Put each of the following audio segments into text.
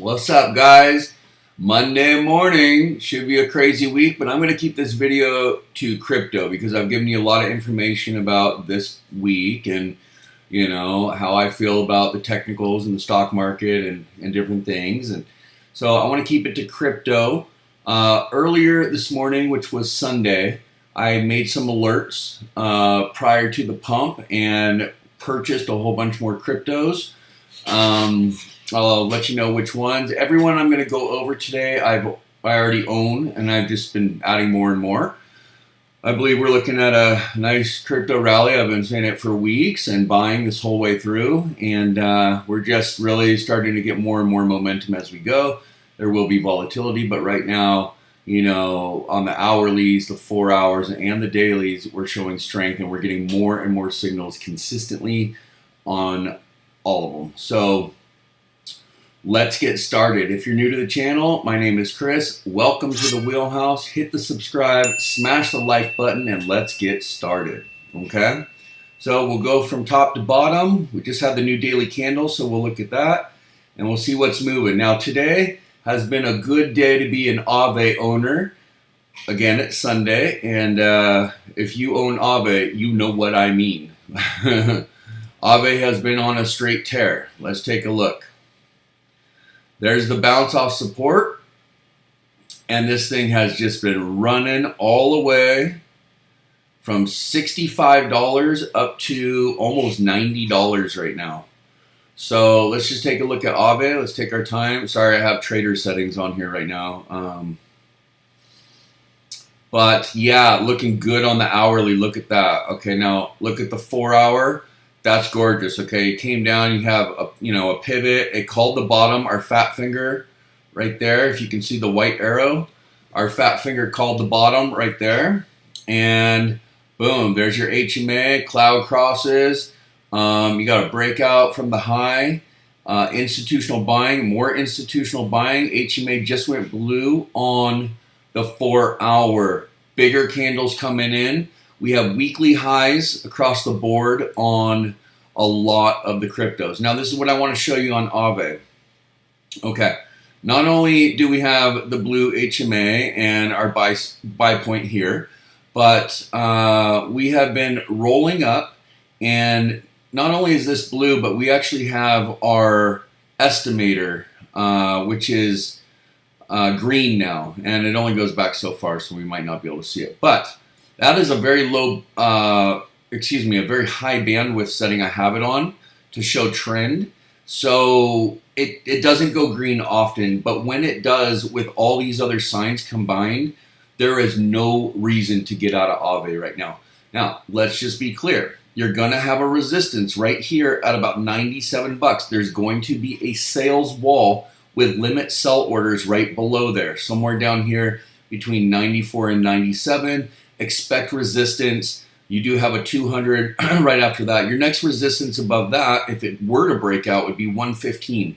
What's up, guys? Monday morning should be a crazy week, but I'm going to keep this video to crypto because I've given you a lot of information about this week and how I feel about the technicals in the stock market and different things. And so I want to keep it to crypto. Earlier this morning, which was Sunday, I made some alerts prior to the pump and purchased a whole bunch more cryptos. I'll let you know which ones. Everyone I'm going to go over today, I already own, and I've just been adding more and more. I believe we're looking at a nice crypto rally. I've been saying it for weeks and buying this whole way through, and we're just really starting to get more and more momentum as we go. There will be volatility, but right now, on the hourlies, the 4 hours, and the dailies, we're showing strength, and we're getting more and more signals consistently on all of them. So let's get started. If you're new to the channel, my name is Chris. Welcome to the wheelhouse. Hit the subscribe, smash the like button, and let's get started. Okay? So we'll go from top to bottom. We just had the new daily candle, so we'll look at that, and we'll see what's moving. Now, today has been a good day to be an Aave owner. Again, it's Sunday, and if you own Aave, you know what I mean. Aave has been on a straight tear. Let's take a look. There's the bounce off support, and this thing has just been running all the way from $65 up to almost $90 right now. So let's just take a look at Aave. Let's take our time. Sorry, I have trader settings on here right now. But yeah, looking good on the hourly. Look at that. Okay, now look at the 4 hour. That's gorgeous. Okay, it came down. You have a pivot. It called the bottom. Our fat finger right there. If you can see the white arrow, our fat finger called the bottom right there. And boom, there's your HMA. Cloud crosses. You got a breakout from the high. Institutional buying. More institutional buying. HMA just went blue on the 4 hour. Bigger candles coming in. We have weekly highs across the board on a lot of the cryptos. Now, this is what I want to show you on Aave. Okay, not only do we have the blue HMA and our buy point here, but we have been rolling up, and not only is this blue, but we actually have our estimator, which is green now, and it only goes back so far, so we might not be able to see it. But that is a very low, a very high bandwidth setting I have it on to show trend. So it doesn't go green often, but when it does, with all these other signs combined, there is no reason to get out of Aave right now. Now, let's just be clear. You're going to have a resistance right here at about 97 bucks. There's going to be a sales wall with limit sell orders right below there, somewhere down here between 94 and 97. Expect resistance. You do have a 200 right after that. Your next resistance above that, if it were to break out, would be 115.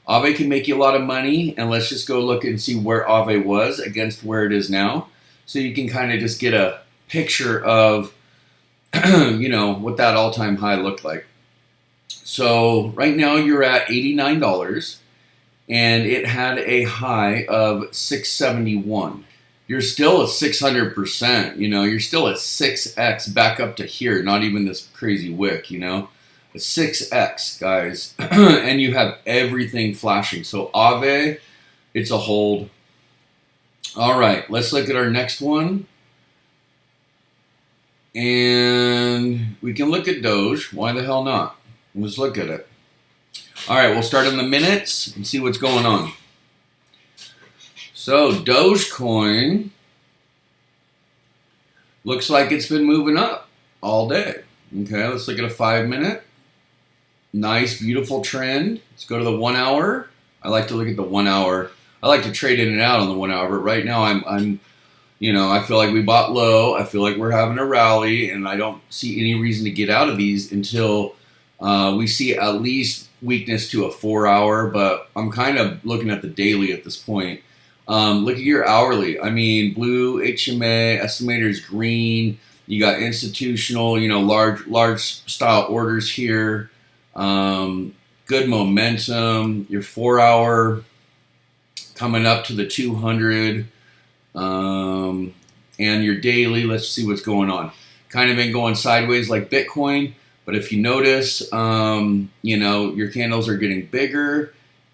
Aave can make you a lot of money, and let's just go look and see where Aave was against where it is now, so you can kind of just get a picture of what that all-time high looked like. So right now you're at $89, and it had a high of $671. You're still at 600%, you're still at 6x back up to here, not even this crazy wick, a 6x, guys, and you have everything flashing. So Aave, it's a hold. All right, let's look at our next one. And we can look at Doge. Why the hell not? Let's look at it. All right, we'll start in the minutes and see what's going on. So Dogecoin looks like it's been moving up all day. Okay, let's look at a 5 minute. Nice, beautiful trend. Let's go to the 1 hour. I like to look at the 1 hour. I like to trade in and out on the 1 hour, but right now I'm I feel like we bought low. I feel like we're having a rally, and I don't see any reason to get out of these until we see at least weakness to a 4 hour, but I'm kind of looking at the daily at this point. Look at your hourly. I mean, blue HMA, estimators green. You got institutional, large style orders here. Good momentum. Your 4 hour coming up to the 200, and your daily, let's see what's going on. Kind of been going sideways like Bitcoin, but if you notice, you know, your candles are getting bigger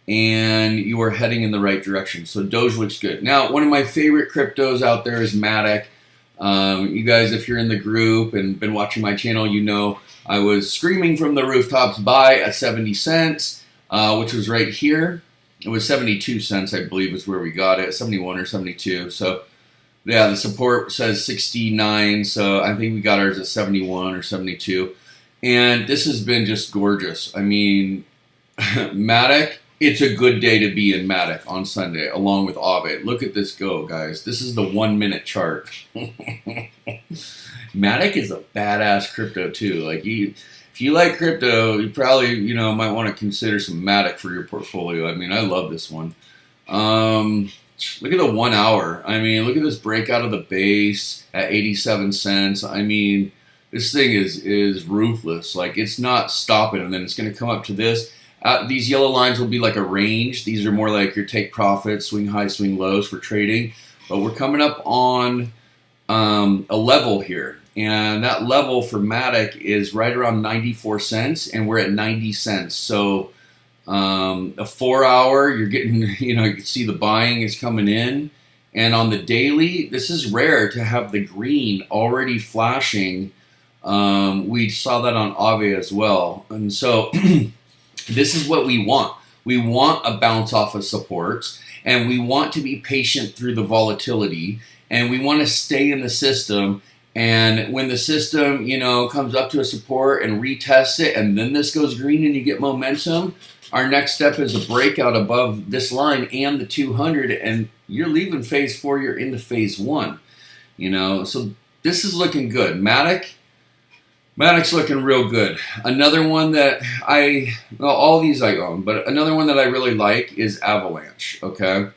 and you are heading in the right direction. So Doge looks good. Now, one of my favorite cryptos out there is Matic. You guys, if you're in the group and been watching my channel, you know I was screaming from the rooftops, buy at 70 cents, which was right here. It was 72 cents, I believe, is where we got it, 71 or 72. So, yeah, the support says 69, so I think we got ours at 71 or 72. And this has been just gorgeous. I mean, Matic, it's a good day to be in Matic on Sunday, along with Aave. Look at this go, guys. This is the 1 minute chart. Matic is a badass crypto, too. Like, if you like crypto, you probably, you know, might want to consider some Matic for your portfolio. I mean, I love this one. Look at the 1 hour. I mean, look at this breakout of the base at 87 cents. I mean, this thing is ruthless. Like, it's not stopping, and then it's going to come up to this. These yellow lines will be like a range. These are more like your take profits, swing high, swing lows for trading. But we're coming up on a level here. And that level for Matic is right around 94 cents, and we're at 90 cents. So a 4 hour, you're getting, you know, you can see the buying is coming in. And on the daily, this is rare to have the green already flashing. We saw that on Aave as well. And so this is what we want. We want a bounce off of supports, and we want to be patient through the volatility, and we want to stay in the system. And when the system, you know, comes up to a support and retests it, and then this goes green and you get momentum, our next step is a breakout above this line and the 200, and you're leaving phase 4, you're into phase 1. You know, so this is looking good. Matic's looking real good. Another one that well, all these I own, but another one that I really like is Avalanche, okay?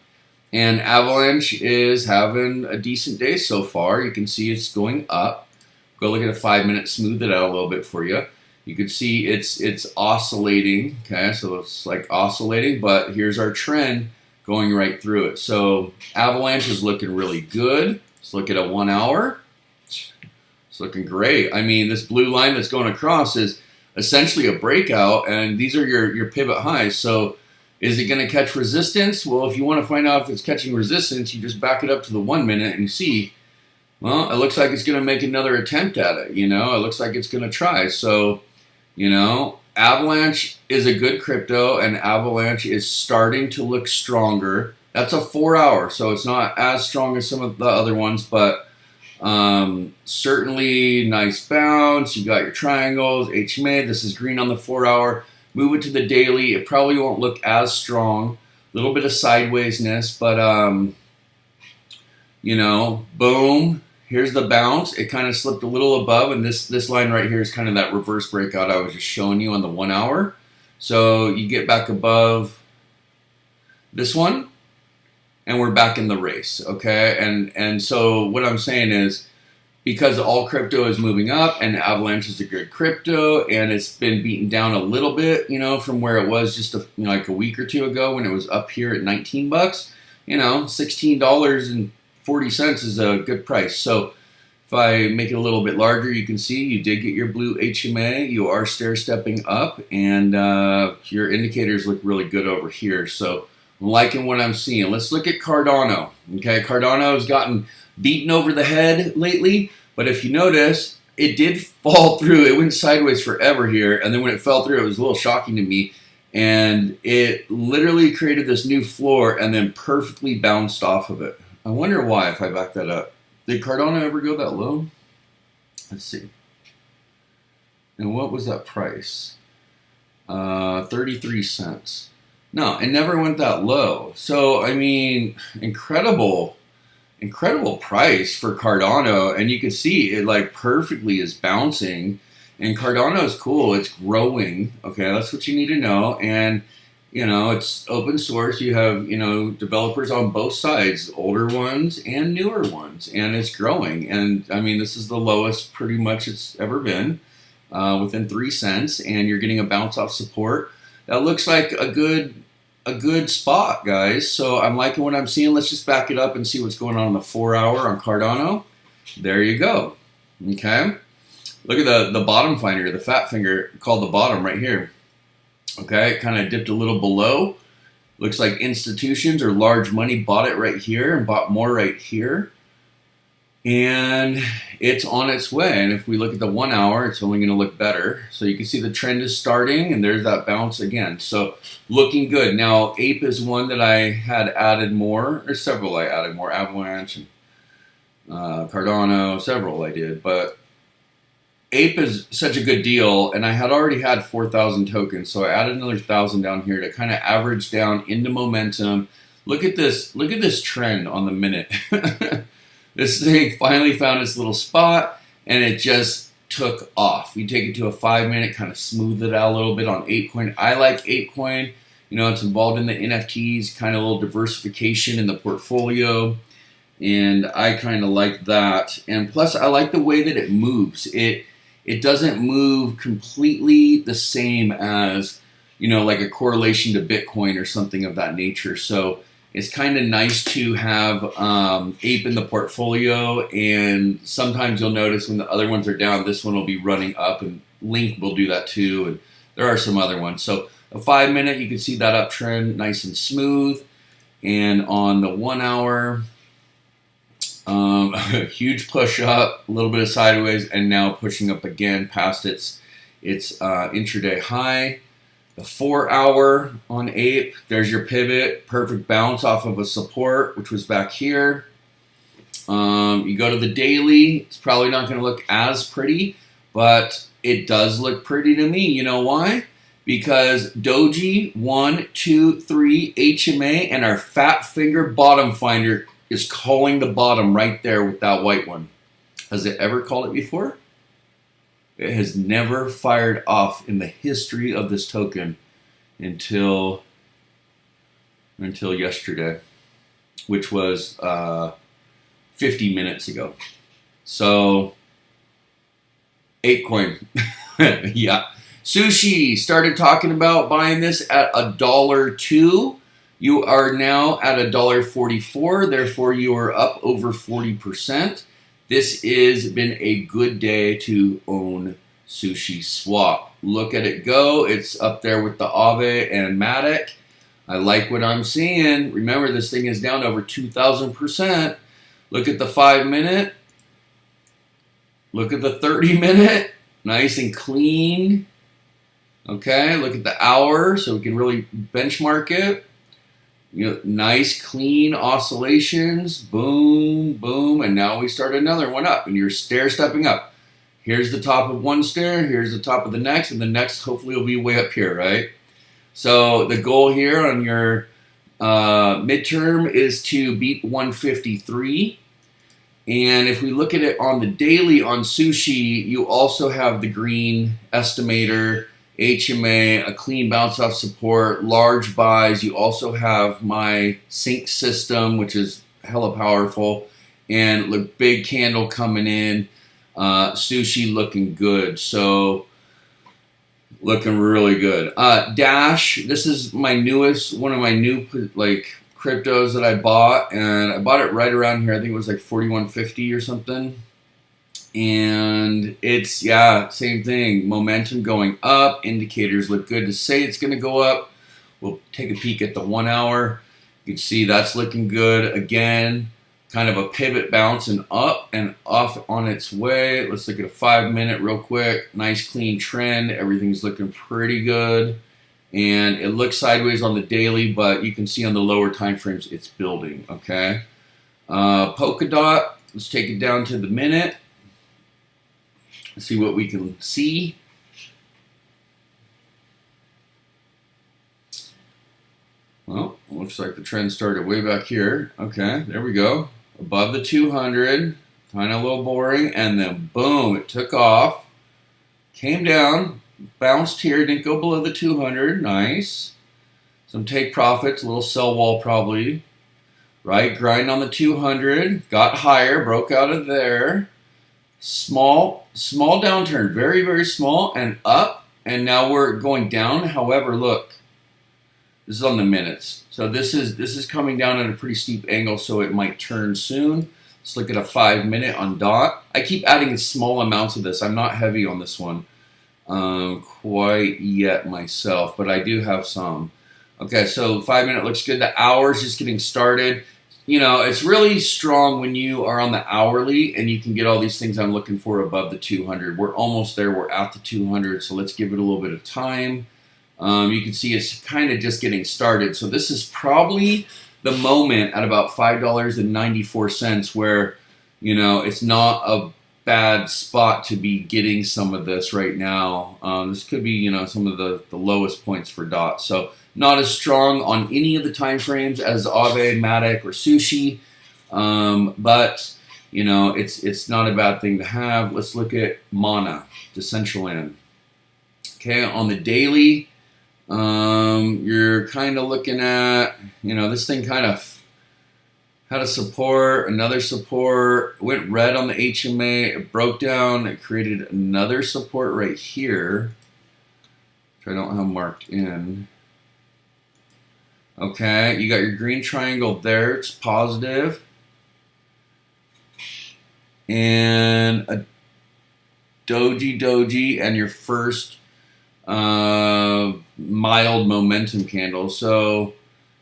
And Avalanche is having a decent day so far. You can see it's going up. Go look at a 5 minute, smooth it out a little bit for you. You can see it's oscillating, okay? So it's like oscillating, but here's our trend going right through it. So Avalanche is looking really good. Let's look at a 1 hour. It's looking great. I mean, this blue line that's going across is essentially a breakout, and these are your pivot highs. So is it going to catch resistance? Well, if you want to find out if it's catching resistance, you just back it up to the 1 minute and you see, well, it looks like it's going to make another attempt at it. You know, it looks like it's going to try. So, you know, Avalanche is a good crypto, and Avalanche is starting to look stronger. That's a 4 hour, so it's not as strong as some of the other ones, but certainly nice bounce. You got your triangles, HMA. This is green on the 4 hour. Move it to the daily. It probably won't look as strong. A little bit of sidewaysness, but you know, boom. Here's the bounce. It kind of slipped a little above, and this line right here is kind of that reverse breakout I was just showing you on the 1 hour. So you get back above this one, and we're back in the race, okay? And so what I'm saying is, because all crypto is moving up, and Avalanche is a good crypto, and it's been beaten down a little bit, you know, from where it was just like a week or two ago when it was up here at 19 bucks. You know, $16.40 is a good price. So if I make it a little bit larger, you can see you did get your blue HMA. You are stair-stepping up, and your indicators look really good over here. So I'm liking what I'm seeing. Let's look at Cardano. Okay, Cardano has gotten beaten over the head lately, but if you notice, it did fall through. It went sideways forever here, and then when it fell through, it was a little shocking to me, and it literally created this new floor and then perfectly bounced off of it. I wonder why if I back that up. Did Cardano ever go that low? Let's see. And what was that price? 33 cents. No, it never went that low. So, I mean, incredible price for Cardano, and you can see it like perfectly is bouncing, and Cardano is cool. It's growing. Okay, that's what you need to know. And you know, it's open source. You have, you know, developers on both sides, older ones and newer ones, and it's growing. And I mean, this is the lowest pretty much it's ever been, within 3 cents, and you're getting a bounce off support. That looks like a good a good spot, guys. So I'm liking what I'm seeing. Let's just back it up and see what's going on the 4 hour on Cardano. There you go. Okay. Look at the bottom finder, the fat finger called the bottom right here. Okay, it kind of dipped a little below. Looks like institutions or large money bought it right here and bought more right here. And it's on its way. And if we look at the 1 hour, it's only going to look better. So you can see the trend is starting, and there's that bounce again. So looking good. Now, Ape is one that I had added more. There's several I added more. Avalanche and Cardano, several I did. But Ape is such a good deal, and I had already had 4,000 tokens. So I added another 1,000 down here to kind of average down into momentum. Look at this trend on the minute. This thing finally found its little spot, and it just took off. You take it to a 5 minute, kind of smooth it out a little bit on ApeCoin. I like ApeCoin. You know, it's involved in the NFTs, kind of a little diversification in the portfolio, and I kind of like that. And plus, I like the way that it moves. It doesn't move completely the same as, you know, like a correlation to Bitcoin or something of that nature. So it's kind of nice to have Ape in the portfolio, and sometimes you'll notice when the other ones are down, this one will be running up, and Link will do that too, and there are some other ones. So a 5 minute, you can see that uptrend nice and smooth, and on the 1 hour, huge push up, a little bit of sideways, and now pushing up again past its intraday high. The 4 hour on Ape, there's your pivot, perfect bounce off of a support, which was back here. You go to the daily, it's probably not going to look as pretty, but it does look pretty to me. You know why? Because Doji, 1, 2, 3, HMA, and our fat finger bottom finder is calling the bottom right there with that white one. Has it ever called it before? It has never fired off in the history of this token until yesterday, which was 50 minutes ago. So, ApeCoin, yeah. Sushi started talking about buying this at $1.02. You are now at $1.44. Therefore, you are up over 40%. This has been a good day to own Sushi Swap. Look at it go. It's up there with the Aave and Matic. I like what I'm seeing. Remember, this thing is down over 2,000%. Look at the 5 minute. Look at the 30 minute. Nice and clean. Okay, look at the hour so we can really benchmark it. You know, nice clean oscillations, boom, boom, and now we start another one up, and you're stair-stepping up. Here's the top of one stair, here's the top of the next, and the next hopefully will be way up here, right? So the goal here on your midterm is to beat 153, and if we look at it on the daily on Sushi, you also have the green estimator, HMA, a clean bounce off support, large buys. You also have my sync system, which is hella powerful, and look, big candle coming in. Sushi looking good, so looking really good. Dash, this is my newest, one of my new like cryptos that I bought, and I bought it right around here. I think it was like 41.50 or something. And it's, yeah, same thing. Momentum going up. Indicators look good to say it's going to go up. We'll take a peek at the 1 hour. You can see that's looking good. Again, kind of a pivot bouncing up and off on its way. Let's look at a 5 minute real quick. Nice clean trend. Everything's looking pretty good. And it looks sideways on the daily, but you can see on the lower time frames it's building, okay? Polkadot, let's take it down to the minute. See what we can see. Well, looks like the trend started way back here. Okay, there we go. Above the 200, kind of a little boring, and then boom, it took off. Came down, bounced here, didn't go below the 200. Nice. Some take profits, a little sell wall probably. Right, grind on the 200, got higher, broke out of there. Small downturn, very, very small, and up, and now we're going down. However, look, This is on the minutes. So this is coming down at a pretty steep angle, so it might turn soon. Let's look at a 5 minute on dot. I keep adding small amounts of this. I'm not heavy on this one quite yet myself, but I do have some. Okay, so 5 minute looks good. The hour's just getting started. You know, it's really strong when you are on the hourly and you can get all these things I'm looking for above the 200. We're almost there. We're at the 200, so let's give it a little bit of time. You can see it's kind of just getting started. So this is probably the moment at about $5.94 where, you know, it's not a bad spot to be getting some of this right now. This could be, you know, some of the lowest points for DOT. So not as strong on any of the time frames as Aave, Matic, or Sushi, but you know, it's not a bad thing to have. Let's look at Mana, Decentraland. Okay, on the daily, you're kind of looking at, you know, this thing kind of had a support, another support, went red on the HMA, it broke down, it created another support right here, which I don't have marked in. Okay, you got your green triangle there, it's positive. And a doji, and your first mild momentum candle. So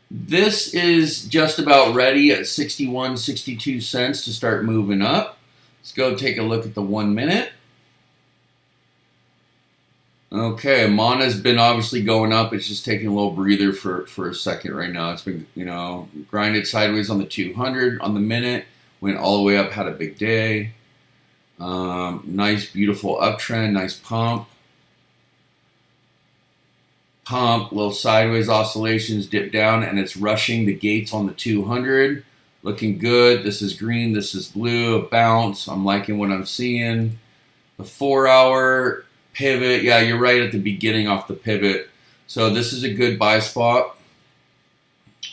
this is just about ready at 61, 62 cents to start moving up. Let's go take a look at the 1 minute. Okay, Mana's been obviously going up. It's just taking a little breather for a second right now. It's been, you know, grinded sideways on the 200 on the minute, went all the way up, had a big day. Nice, beautiful uptrend, nice pump. Little sideways oscillations, dip down, and it's rushing the gates on the 200. Looking good. This is green, this is blue, a bounce. I'm liking what I'm seeing. The 4 hour pivot, yeah, you're right at the beginning off the pivot. So this is a good buy spot.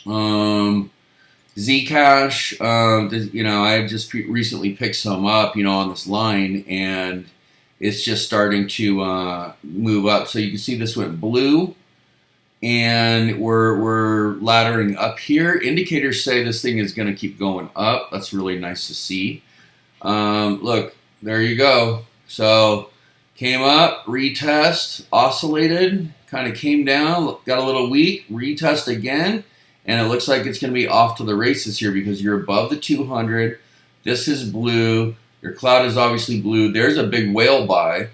Zcash, you know, I just recently picked some up, you know, on this line, and it's just starting to move up. So you can see this went blue, and we're laddering up here. Indicators say this thing is going to keep going up. That's really nice to see. Look, there you go. So came up, retest, oscillated, kind of came down, got a little weak, retest again, and it looks like it's going to be off to the races here because you're above the 200. This is blue. Your cloud is obviously blue. There's a big whale buy.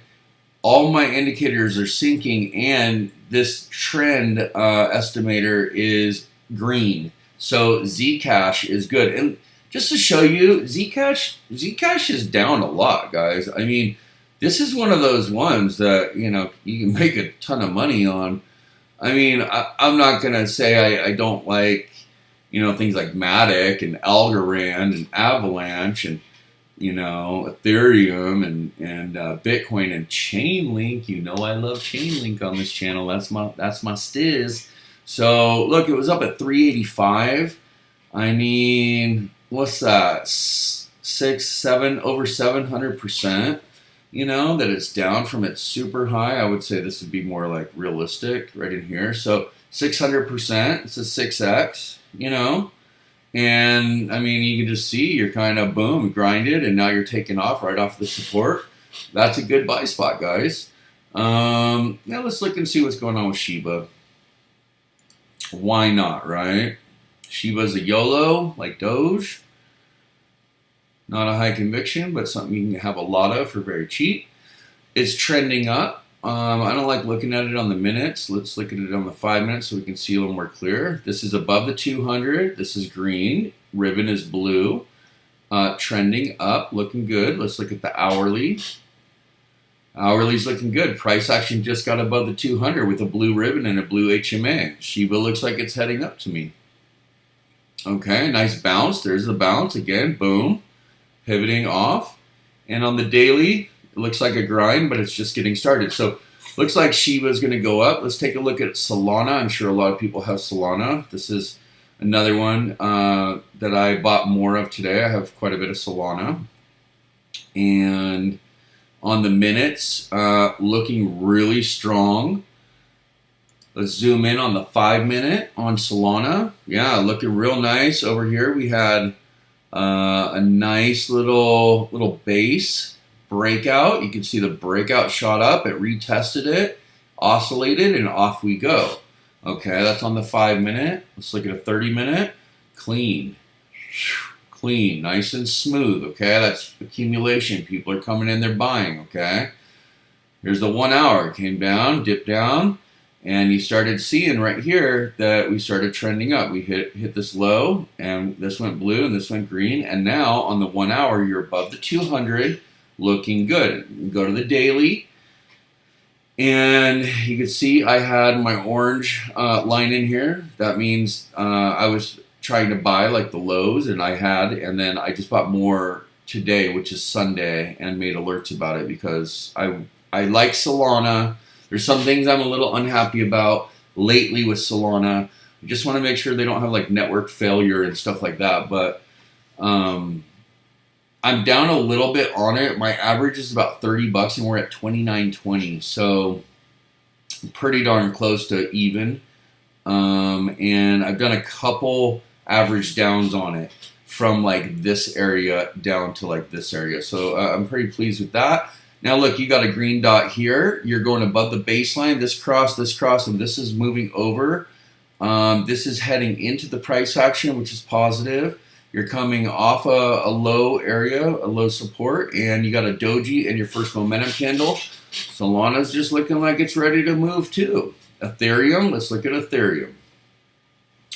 All my indicators are sinking, and this trend estimator is green. So Zcash is good. And just to show you, Zcash is down a lot, guys. I mean, this is one of those ones that, you know, you can make a ton of money on. I mean, I'm not going to say I don't like, you know, things like Matic and Algorand and Avalanche and, you know, Ethereum and Bitcoin and Chainlink. You know, I love Chainlink on this channel. That's my stiz. So look, it was up at 385. I mean, what's that? Over 700%. You know, that it's down from its super high. I would say this would be more like realistic right in here. So 600%, it's a 6x, you know. And I mean, you can just see you're kind of boom, grinded, and now you're taking off right off the support. That's a good buy spot, guys. Now let's look and see what's going on with Shiba. Why not, right? Shiba's a YOLO, like Doge. Not a high conviction, but something you can have a lot of for very cheap. It's trending up. I don't like looking at it on the minutes. Let's look at it on the 5 minutes so we can see a little more clear. This is above the 200. This is green. Ribbon is blue. Trending up, looking good. Let's look at the hourly. Hourly's looking good. Price action just got above the 200 with a blue ribbon and a blue HMA. Shiba looks like it's heading up to me. Okay, nice bounce. There's the bounce again. Boom. Pivoting off. And on the daily, it looks like a grind, but it's just getting started. So looks like Shiba is going to go up. Let's take a look at Solana. I'm sure a lot of people have Solana. This is another one that I bought more of today. I have quite a bit of Solana. And on the minutes, looking really strong. Let's zoom in on the 5-minute on Solana. Yeah, looking real nice over here. We had a nice little base breakout. You can see the breakout shot up. It retested it, oscillated, and off we go. Okay, that's on the 5-minute. Let's look at a 30-minute. Clean. Clean, nice and smooth. Okay, that's accumulation. People are coming in, they're buying. Okay, here's the 1 hour. It came down, dipped down, and you started seeing right here that we started trending up. We hit this low, and this went blue, and this went green, and now on the 1 hour, you're above the 200, looking good. You go to the daily, and you can see I had my orange line in here. That means I was trying to buy like the lows, and then I just bought more today, which is Sunday, and made alerts about it because I like Solana. There's some things I'm a little unhappy about lately with Solana. I just want to make sure they don't have like network failure and stuff like that. But I'm down a little bit on it. My average is about $30, and we're at 29.20, so pretty darn close to even. And I've done a couple average downs on it from like this area down to like this area. So I'm pretty pleased with that. Now look, you got a green dot here. You're going above the baseline, this cross, and this is moving over. This is heading into the price action, which is positive. You're coming off a low area, a low support, and you got a doji and your first momentum candle. Solana's just looking like it's ready to move too. Ethereum, let's look at Ethereum.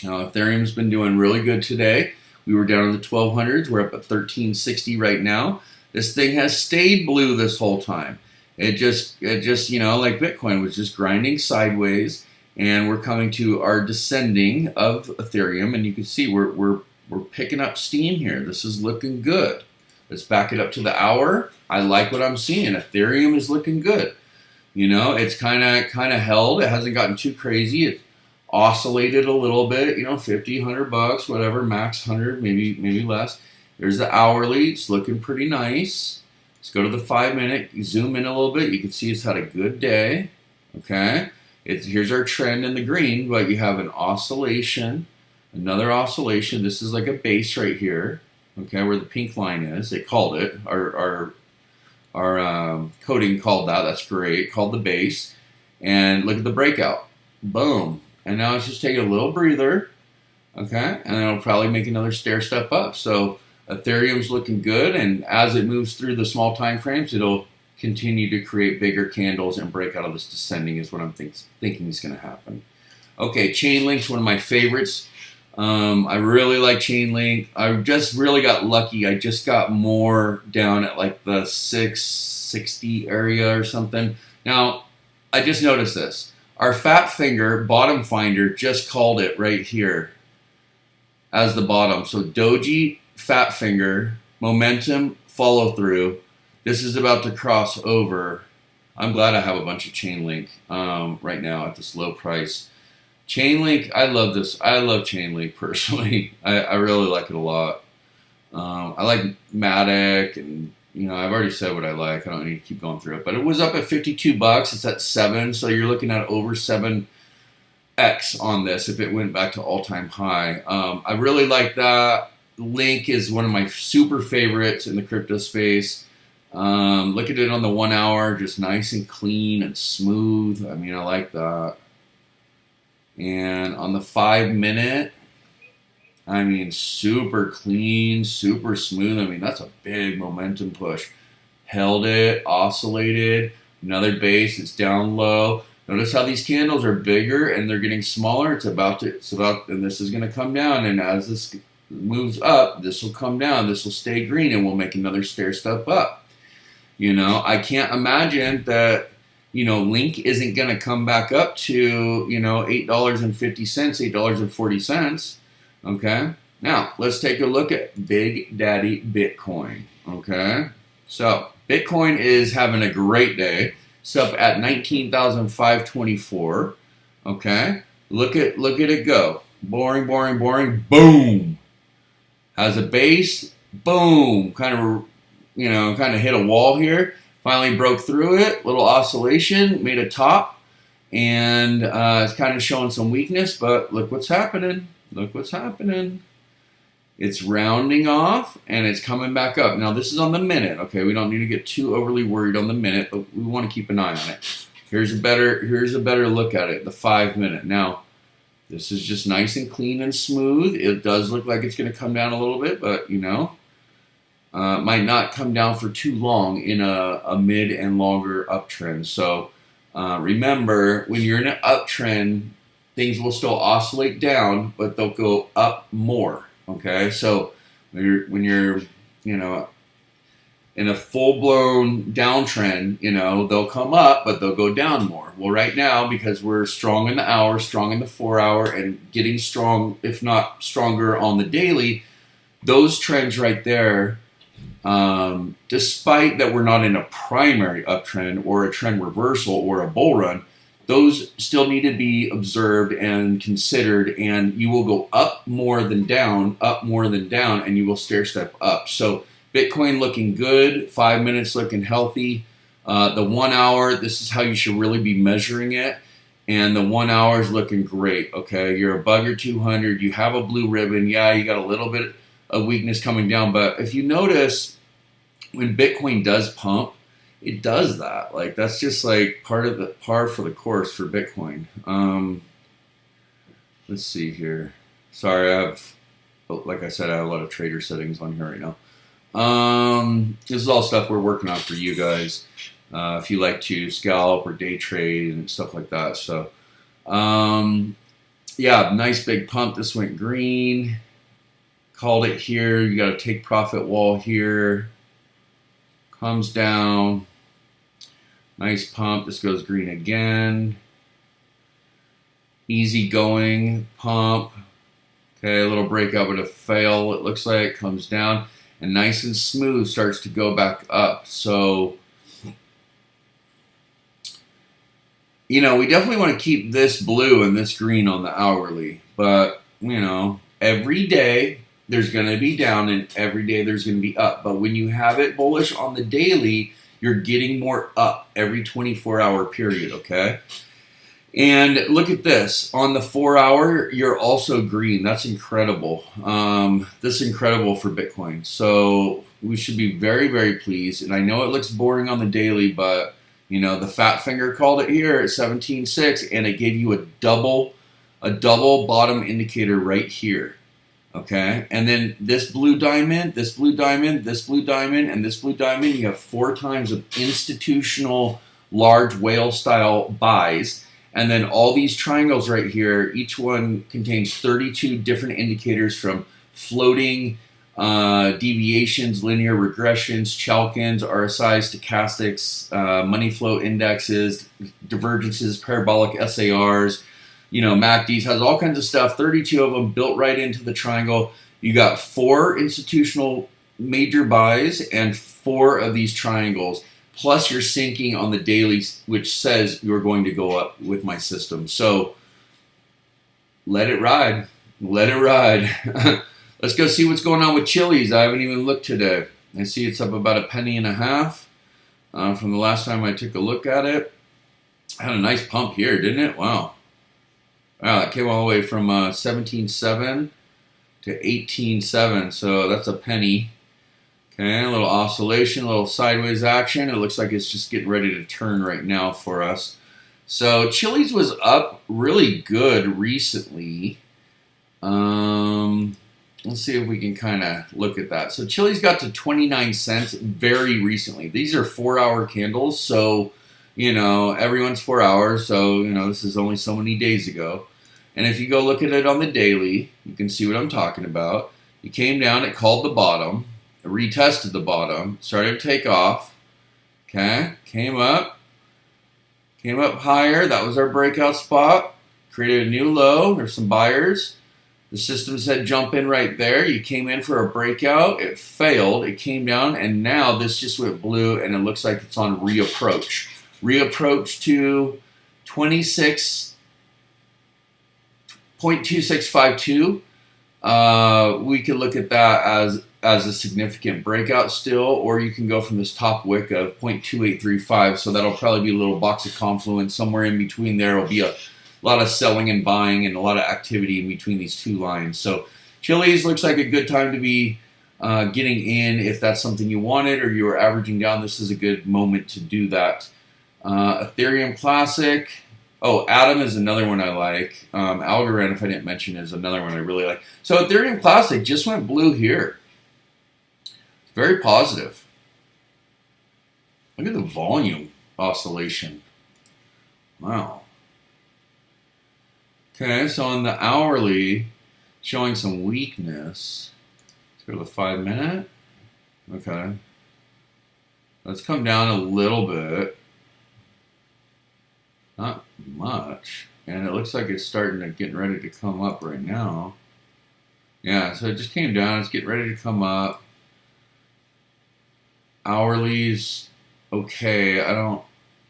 Now, Ethereum's been doing really good today. We were down in the 1200s. We're up at 1360 right now. This thing has stayed blue this whole time. It just, you know, like Bitcoin was just grinding sideways, and we're coming to our descending of Ethereum, and you can see we're picking up steam here. This is looking good. Let's back it up to the hour. I like what I'm seeing. Ethereum is looking good. You know, it's kind of held. It hasn't gotten too crazy. It's oscillated a little bit, you know, 50, $100, whatever, max 100, maybe less. There's the hourly. It's looking pretty nice. Let's go to the 5-minute. You zoom in a little bit. You can see it's had a good day. Okay. Here's our trend in the green, but you have an oscillation, another oscillation. This is like a base right here. Okay, where the pink line is. They called it. Our coding called that. That's great. Called the base. And look at the breakout. Boom. And now it's just taking a little breather. Okay, and then it'll probably make another stair step up. So Ethereum's looking good, and as it moves through the small time frames, it'll continue to create bigger candles and break out of this descending is what I'm thinking is going to happen. Okay, Chainlink's one of my favorites. I really like Chainlink. I just really got lucky. I just got more down at like the 660 area or something. Now, I just noticed this. Our fat finger bottom finder just called it right here as the bottom. So doji, fat finger, momentum, follow through. This is about to cross over. I'm glad I have a bunch of Chainlink right now at this low price. Chainlink, I love this. I love Chainlink personally. I really like it a lot. I like Matic, and you know, I've already said what I like. I don't need to keep going through it. But it was up at $52. It's at 7, so you're looking at over 7x on this if it went back to all-time high. I really like that. Link is one of my super favorites in the crypto space. Look at it on the 1 hour, just nice and clean and smooth. I mean, I like that. And on the 5-minute, I mean, super clean, super smooth. I mean, that's a big momentum push. Held it, oscillated, another base, it's down low. Notice how these candles are bigger and they're getting smaller. And this is going to come down. And as this moves up, this will come down. This will stay green, and we'll make another stair step up. You know, I can't imagine that, you know, Link isn't going to come back up to, you know, $8.50, $8.40. Okay. Now, let's take a look at Big Daddy Bitcoin. Okay. So, Bitcoin is having a great day. It's up at 19,524. Okay. Look at it go. Boring. Boom. Has a base. Boom. Kind of hit a wall here. Finally broke through it. Little oscillation. Made a top. And it's kind of showing some weakness, but look what's happening. Look what's happening. It's rounding off and it's coming back up. Now this is on the minute, okay? We don't need to get too overly worried on the minute, but we want to keep an eye on it. Here's a better look at it, the 5 minute. Now, this is just nice and clean and smooth. It does look like it's going to come down a little bit, but you know, might not come down for too long in a mid and longer uptrend. So remember, when you're in an uptrend, things will still oscillate down, but they'll go up more. Okay, so when you're you know, in a full-blown downtrend, you know, they'll come up, but they'll go down more. Well, right now, because we're strong in the hour, strong in the 4 hour, and getting strong, if not stronger on the daily, those trends right there, despite that we're not in a primary uptrend or a trend reversal or a bull run, those still need to be observed and considered, and you will go up more than down, and you will stair step up. So Bitcoin looking good, 5 minutes looking healthy. The 1 hour, this is how you should really be measuring it. And the 1 hour is looking great, okay? You're above your 200, you have a blue ribbon. Yeah, you got a little bit of weakness coming down, but if you notice, when Bitcoin does pump, it does that. Like, that's just like par for the course for Bitcoin. Let's see here. Sorry, like I said, I have a lot of trader settings on here right now. This is all stuff we're working on for you guys. If you like to scalp or day trade and stuff like that. So, yeah, nice big pump. This went green. Called it here. You got a take profit wall here. Comes down. Nice pump. This goes green again. Easy going pump. Okay, a little breakout with a fail. It looks like comes down and nice and smooth starts to go back up. So, you know, we definitely want to keep this blue and this green on the hourly. But, you know, every day there's going to be down and every day there's going to be up. But when you have it bullish on the daily, you're getting more up every 24-hour period, okay? And look at this. On the 4 hour, you're also green. That's incredible. This is incredible for Bitcoin. So we should be very, very pleased. And I know it looks boring on the daily, but, you know, the fat finger called it here at 17.6, and it gave you a double bottom indicator right here. Okay, and then this blue diamond, this blue diamond, this blue diamond, and this blue diamond, you have 4 times of institutional large whale style buys. And then all these triangles right here, each one contains 32 different indicators from floating, deviations, linear regressions, Chalkins, RSIs, stochastics, money flow indexes, divergences, parabolic SARs, you know, MACDs, has all kinds of stuff, 32 of them built right into the triangle. You got 4 institutional major buys and 4 of these triangles, plus you're sinking on the daily, which says you're going to go up with my system. So let it ride. Let it ride. Let's go see what's going on with Chili's. I haven't even looked today. I see it's up about $0.015 from the last time I took a look at it. Had a nice pump here, didn't it? Wow. Wow, that came all the way from 17.7 to 18.7, so that's a penny. Okay, a little oscillation, a little sideways action. It looks like it's just getting ready to turn right now for us. So Chili's was up really good recently. Let's see if we can kind of look at that. So Chili's got to 29 cents very recently. These are 4-hour candles, so you know, everyone's 4 hours, so, you know, this is only so many days ago. And if you go look at it on the daily, you can see what I'm talking about. It came down, it called the bottom, it retested the bottom, started to take off, okay, came up higher. That was our breakout spot, created a new low. There's some buyers. The system said jump in right there. You came in for a breakout, it failed, it came down, and now this just went blue, and it looks like it's on reapproach. Reapproach to 26.2652. we could look at that as a significant breakout still, or you can go from this top wick of 0.2835. So that'll probably be a little box of confluence somewhere in between. There will be a lot of selling and buying and a lot of activity in between these two lines. So Chili's looks like a good time to be getting in if that's something you wanted or you were averaging down. This is a good moment to do that. Ethereum Classic. Oh, Atom is another one I like. Algo, if I didn't mention, is another one I really like. So Ethereum Classic just went blue here. Very positive. Look at the volume oscillation. Wow. Okay, so on the hourly, showing some weakness. Let's go to the 5 minute. Okay. Let's come down a little bit. Not much. And it looks like it's starting to get ready to come up right now. Yeah, so it just came down. It's getting ready to come up. Hourly's okay.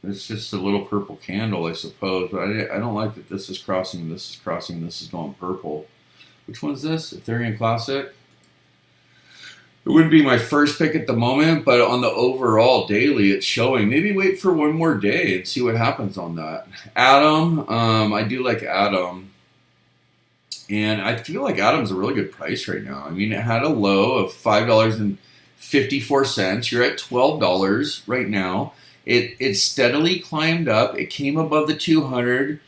It's just a little purple candle, I suppose. But I don't like that this is crossing, this is crossing, this is going purple. Which one's this? Ethereum Classic? It wouldn't be my first pick at the moment, but on the overall daily, it's showing. Maybe wait for one more day and see what happens on that. Atom, I do like Atom. And I feel like Atom's a really good price right now. I mean, it had a low of $5.54. You're at $12 right now. It steadily climbed up. It came above the 200.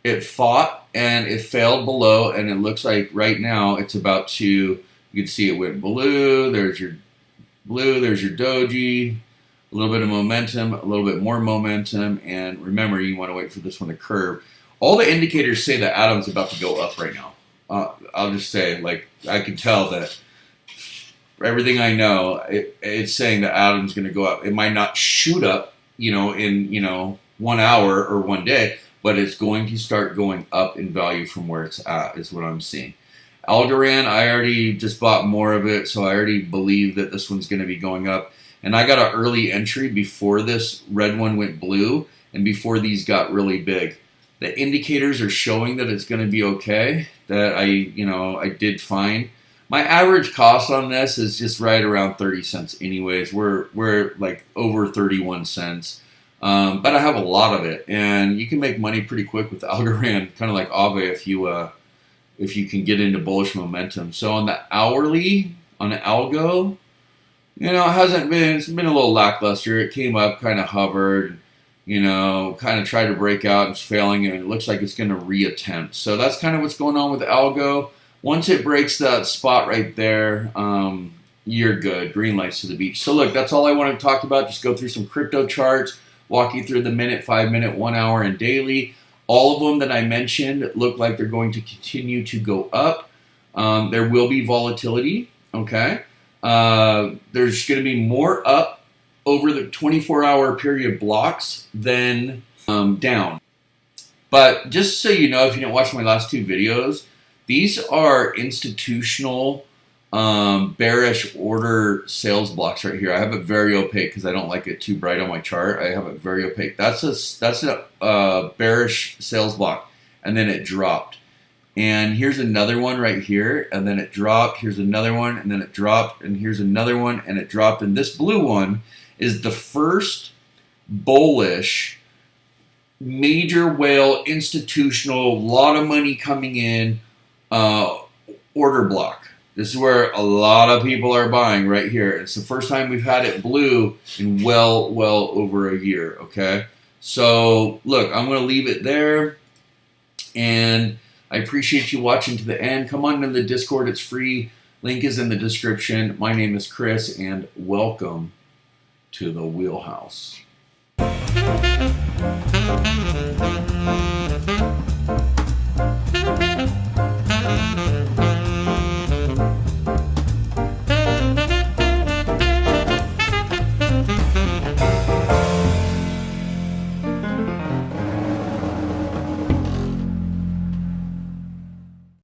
It fought and it failed below. And it looks like right now it's about to, you can see it went blue. There's your blue. There's your doji. A little bit of momentum, a little bit more momentum. And remember, you want to wait for this one to curve. All the indicators say that Atom's about to go up right now. I'll just say, like, I can tell that everything I know, it's saying that Atom's going to go up. It might not shoot up, in 1 hour or 1 day, but it's going to start going up in value from where it's at, is what I'm seeing. Algo, I already just bought more of it, so I already believe that this one's going to be going up. And I got an early entry before this red one went blue and before these got really big. The indicators are showing that it's going to be okay, that I did fine. My average cost on this is just right around 30 cents anyways. We're like over 31 cents. But I have a lot of it, and you can make money pretty quick with Algo, kind of like Aave if you can get into bullish momentum. So on the hourly, on the Algo, it's been a little lackluster. It came up, kind of hovered, kind of tried to break out and it's failing, and it looks like it's going to reattempt. So that's kind of what's going on with Algo. Once it breaks that spot right there, you're good. Green lights to the beach. So look, that's all I want to talk about. Just go through some crypto charts, walk you through the minute, 5 minute, 1 hour, and daily. All of them that I mentioned look like they're going to continue to go up. There will be volatility, okay? There's going to be more up over the 24-hour period blocks than down. But just so you know, if you didn't watch my last two videos, these are institutional bearish order sales blocks right here. I have it very opaque because I don't like it too bright on my chart. I have it very opaque. That's a bearish sales block, and then it dropped. And here's another one right here, and then it dropped. Here's another one, and then it dropped. And here's another one, and it dropped. And this blue one is the first bullish major whale institutional, lot of money coming in order block. This is where a lot of people are buying right here. It's the first time we've had it blue in well over a year, okay? So, look, I'm going to leave it there, and I appreciate you watching to the end. Come on to the Discord. It's free. Link is in the description. My name is Chris, and welcome to the Wheelhouse.